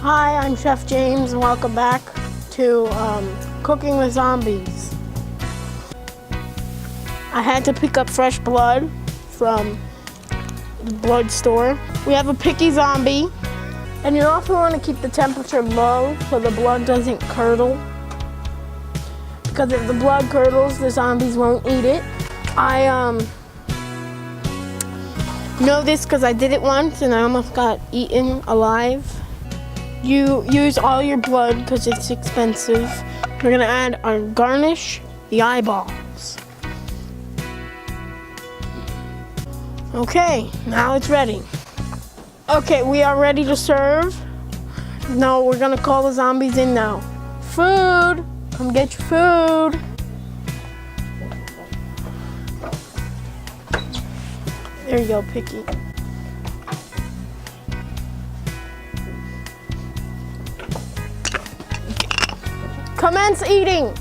Hi, I'm Chef James and welcome back to Cooking with Zombies. I had to pick up fresh blood from the blood store. We have a picky zombie, and you also want to keep the temperature low so the blood doesn't curdle. Because if the blood curdles, the zombies won't eat it. I know this because I did it once and I almost got eaten alive. You use all your blood because it's expensive. We're gonna add our garnish, the eyeballs. Okay, now it's ready. Okay, we are ready to serve. No, we're gonna call the zombies in now. Food, come get your food. There you go, Picky. Commence eating.